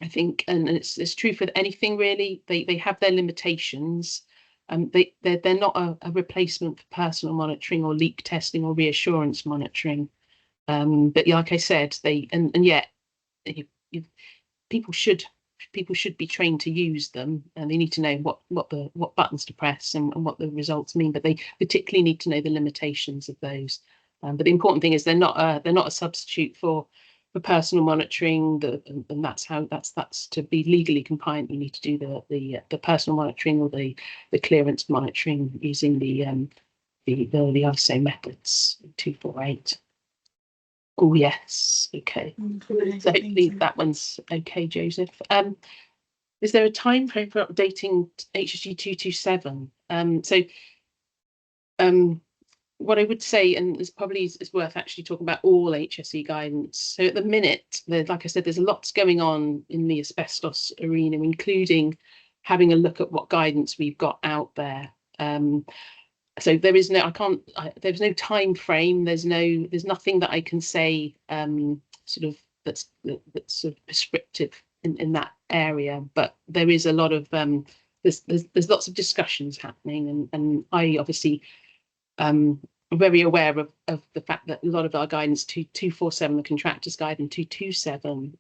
I think, and it's true for anything really, they have their limitations. They're not a replacement for personal monitoring or leak testing or reassurance monitoring. But like I said, people should be trained to use them, and they need to know what buttons to press and what the results mean. But they particularly need to know the limitations of those. But the important thing is they're not a substitute for personal monitoring. And that's to be legally compliant. You need to do the personal monitoring or the clearance monitoring using the ISO methods 248. Oh yes, okay. So hopefully that one's okay, Joseph. Is there a time frame for updating HSE 227? What I would say, and this probably is worth actually talking about all HSE guidance. So at the minute, like I said, there's lots going on in the asbestos arena, including having a look at what guidance we've got out there. So there is there's no time frame. There's nothing that I can say sort of that's sort of prescriptive in that area. But there is a lot of there's lots of discussions happening, and I obviously very aware of the fact that a lot of our guidance 247, the contractor's guide, and 227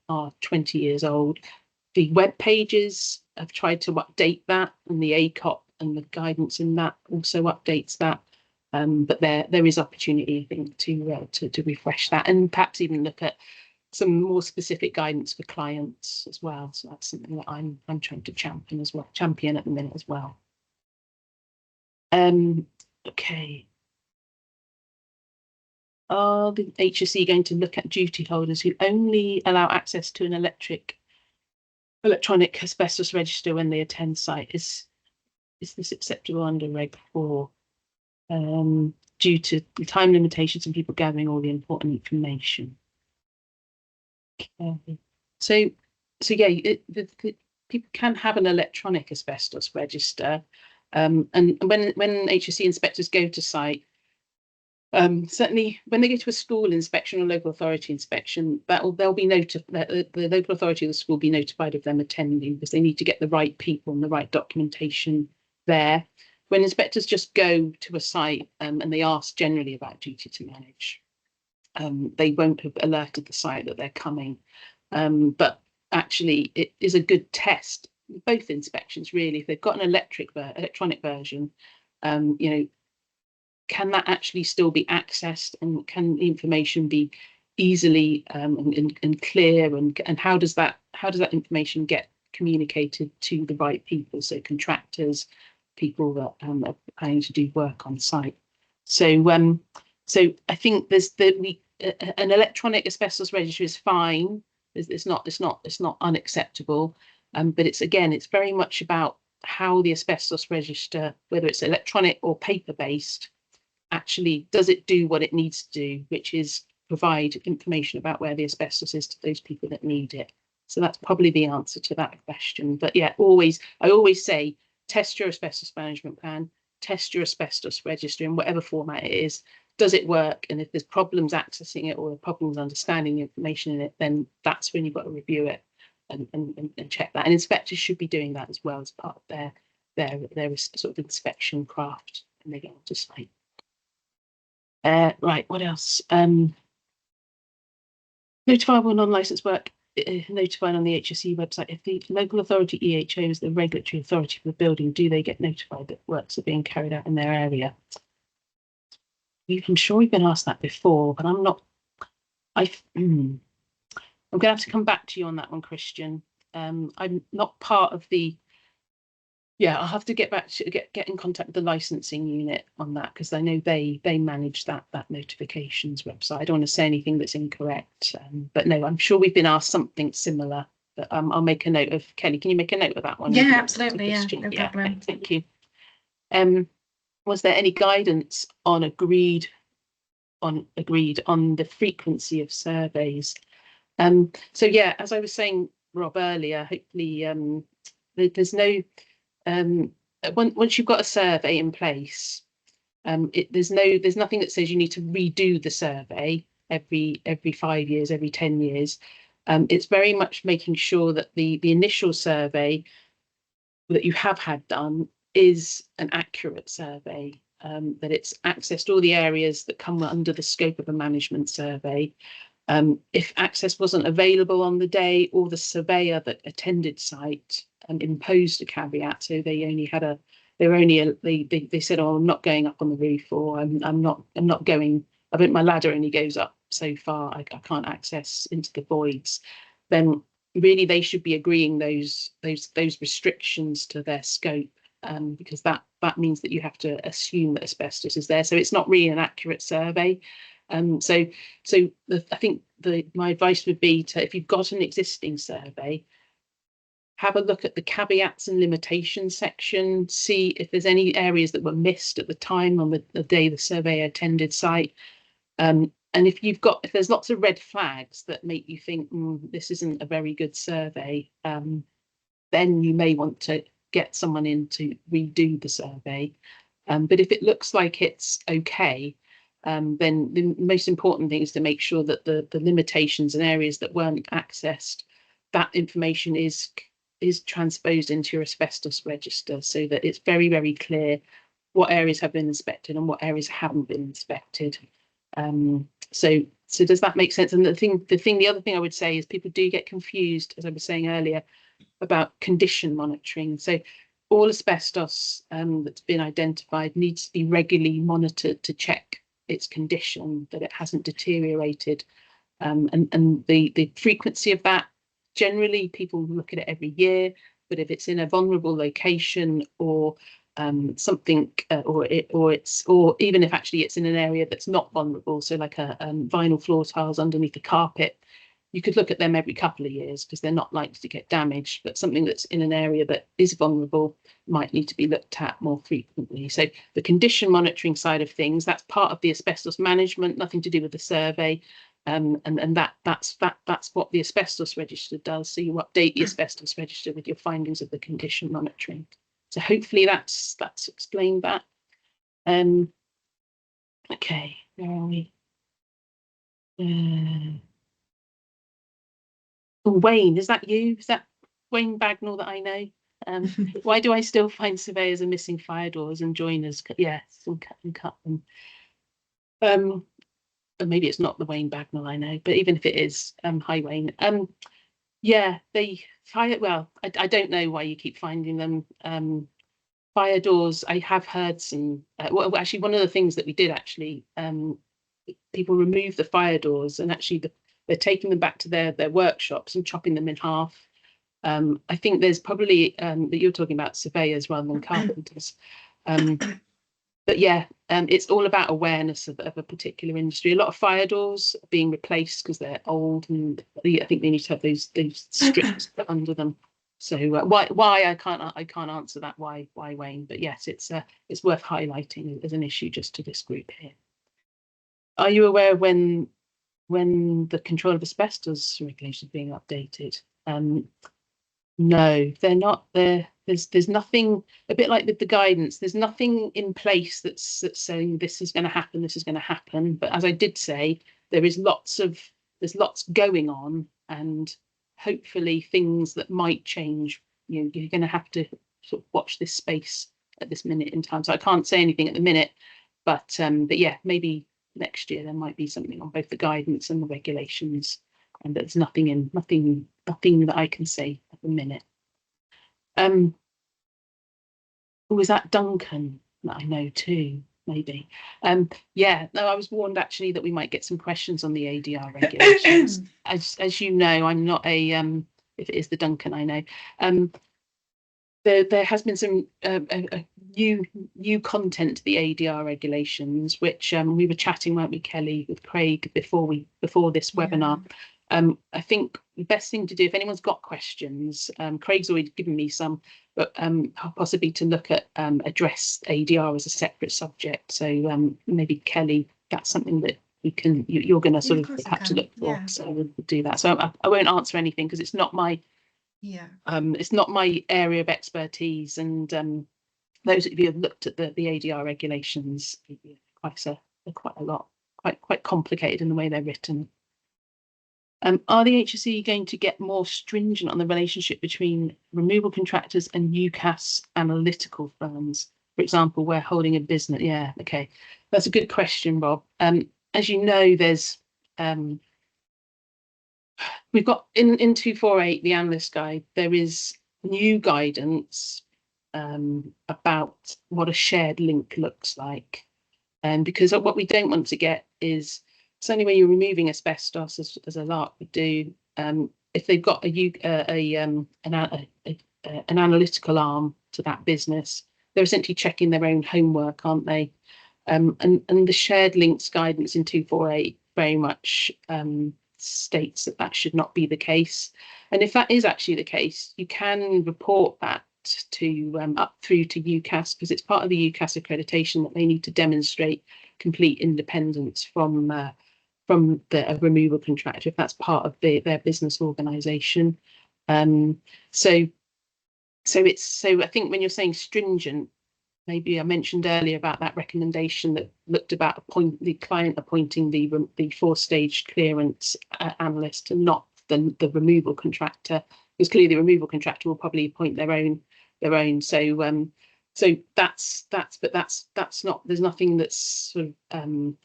are 20 years old. The web pages have tried to update that, and the ACOP and the guidance in that also updates that. But there is opportunity, I think, to refresh that, and perhaps even look at some more specific guidance for clients as well. So that's something that I'm trying to champion at the minute as well. Okay. Are the HSE going to look at duty holders who only allow access to an electronic asbestos register when they attend site? Is this acceptable under Reg 4? Due to time limitations and people gathering all the important information. Okay. So yeah, people can have an electronic asbestos register, and when HSE inspectors go to site, certainly when they go to a school inspection or local authority inspection, they'll be the local authority of the school will be notified of them attending, because they need to get the right people and the right documentation there. When inspectors just go to a site and they ask generally about duty to manage, they won't have alerted the site that they're coming. But actually, it is a good test, both inspections really. If they've got an electronic version, you know, can that actually still be accessed, and can the information be easily and clear, and how does that information get communicated to the right people, so contractors, people that are planning to do work on site. So so I think an electronic asbestos register is fine. It's not unacceptable, but it's very much about how the asbestos register, whether it's electronic or paper based, actually does it do what it needs to do, which is provide information about where the asbestos is to those people that need it. So that's probably the answer to that question. But yeah, I always say, test your asbestos management plan, test your asbestos register in whatever format it is. Does it work? And if there's problems accessing it or problems understanding the information in it, then that's when you've got to review it and check that. And inspectors should be doing that as well as part of their sort of inspection craft when they get onto site. Right, what else? Notifiable non-licensed work notified on the HSE website. If the local authority EHO is the regulatory authority for the building, do they get notified that works are being carried out in their area? I'm sure we've been asked that before, but I'm not. I'm going to have to come back to you on that one, Christian. I'm not part of the. Yeah, I'll have to get back to get in contact with the licensing unit on that, because I know they manage that notifications website. I don't want to say anything that's incorrect, but no, I'm sure we've been asked something similar. But I'll make a note of. Kelly, can you make a note of that one? Yeah, absolutely. Yeah, no yeah, problem. thank you. Was there any guidance on agreed on the frequency of surveys? So yeah, as I was saying, Rob, earlier, hopefully there's no once you've got a survey in place, there's nothing that says you need to redo the survey every 5 years, every 10 years. It's very much making sure that the initial survey that you have had done is an accurate survey, that it's accessed all the areas that come under the scope of a management survey. If access wasn't available on the day, or the surveyor that attended site imposed a caveat, so they said, oh, I'm not going up on the roof, or I'm not going, my ladder only goes up so far, I can't access into the voids, then really they should be agreeing those restrictions to their scope, because that means that you have to assume that asbestos is there. So it's not really an accurate survey. I think my advice would be to, if you've got an existing survey, have a look at the caveats and limitations section, see if there's any areas that were missed at the time on the day the surveyor attended site. And if there's lots of red flags that make you think this isn't a very good survey, then you may want to get someone in to redo the survey. But if it looks like it's okay, then the most important thing is to make sure that the limitations and areas that weren't accessed, that information is transposed into your asbestos register, so that it's very, very clear what areas have been inspected and what areas haven't been inspected. So does that make sense? And the other thing I would say is people do get confused, as I was saying earlier, about condition monitoring. So all asbestos that's been identified needs to be regularly monitored to check its condition, that it hasn't deteriorated. And the frequency of that, generally people look at it every year, but if it's in a vulnerable location or something, or even if actually it's in an area that's not vulnerable, so like a vinyl floor tiles underneath a carpet, you could look at them every couple of years because they're not likely to get damaged. But something that's in an area that is vulnerable might need to be looked at more frequently. So the condition monitoring side of things, that's part of the asbestos management, nothing to do with the survey. And that's what the asbestos register does. So you update the asbestos register with your findings of the condition monitoring. So hopefully that's explained that. Okay, where are we? Wayne, is that you? Is that Wayne Bagnall that I know? Why do I still find surveyors are missing fire doors and joiners? Yes, and cut them. And maybe it's not the Wayne Bagnall I know, but even if it is, hi Wayne. Yeah, they fire. Well, I don't know why you keep finding them. Fire doors. I have heard some. Well, actually, one of the things that we did actually, people remove the fire doors, and actually they're taking them back to their workshops and chopping them in half. I think there's probably that you're talking about surveyors rather than carpenters. But yeah, it's all about awareness of a particular industry. A lot of fire doors are being replaced because they're old, and I think they need to have those strips put under them. So why I can't answer that why Wayne, but yes, it's worth highlighting as an issue just to this group here. Are you aware when the control of asbestos regulations being updated? No, they're not there. There's nothing, a bit like with the guidance, there's nothing in place that's saying this is going to happen, this is going to happen. But as I did say, there's lots going on, and hopefully things that might change. You know, you're going to have to sort of watch this space at this minute in time. So I can't say anything at the minute, but yeah, maybe next year there might be something on both the guidance and the regulations, and there's nothing that I can say at the minute. Was that Duncan that I know too? Maybe. Yeah, no, I was warned actually that we might get some questions on the ADR regulations. As you know, I'm not a if it is the Duncan I know. There has been some new content to the ADR regulations, which we were chatting, weren't we, Kelly, with Craig before this webinar. I think the best thing to do, if anyone's got questions, Craig's already given me some, but possibly to look at address ADR as a separate subject. So maybe Kelly, that's something that you're going to sort of have to look for. Yeah. So we'll do that. So I won't answer anything because it's not my it's not my area of expertise. And those of you who have looked at the ADR regulations, they're quite a lot, quite complicated in the way they're written. Are the HSE going to get more stringent on the relationship between removal contractors and UKAS analytical firms? For example, we're holding a business. Yeah, okay. That's a good question, Rob. As you know, there's we've got in 248, the analyst guide, there is new guidance about what a shared link looks like. And because what we don't want to get is, certainly when you're removing asbestos, as a LARC would do, if they've got an analytical arm to that business, they're essentially checking their own homework, aren't they? And the shared links guidance in 248 very much states that should not be the case. And if that is actually the case, you can report that to up through to UKAS, because it's part of the UKAS accreditation that they need to demonstrate complete independence from the removal contractor if that's part of their business organisation. So I think when you're saying stringent, maybe I mentioned earlier about that recommendation that looked about the client appointing the 4-stage clearance analyst and not the removal contractor, because clearly the removal contractor will probably appoint their own. So that's not, there's nothing that's sort of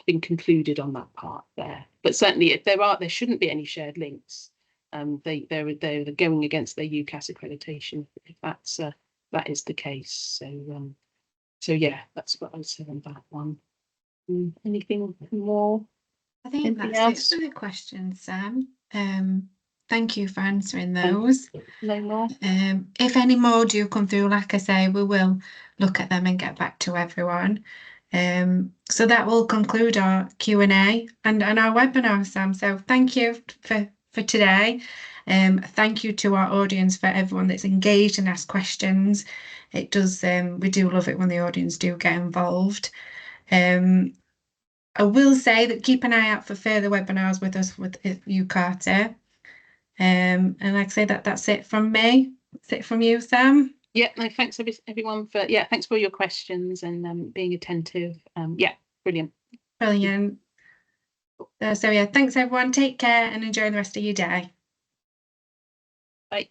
been concluded on that part there. But certainly if there shouldn't be any shared links. They're going against their UKAS accreditation if that's that is the case. So yeah, that's what I would say on that one. Anything more? I think Anything that's else? it for the questions, Sam. Thank you for answering those. No more. If any more do come through, like I say, we will look at them and get back to everyone. So that will conclude our Q&A and our webinar, Sam. So thank you for today. Thank you to our audience, for everyone that's engaged and asked questions. It does, we do love it when the audience do get involved. I will say that keep an eye out for further webinars with us with UKATA. And like I say, that's it from me. That's it from you, Sam. Yeah, no, thanks everyone for thanks for your questions and being attentive. Yeah, brilliant. Brilliant. So yeah, thanks everyone. Take care and enjoy the rest of your day. Bye.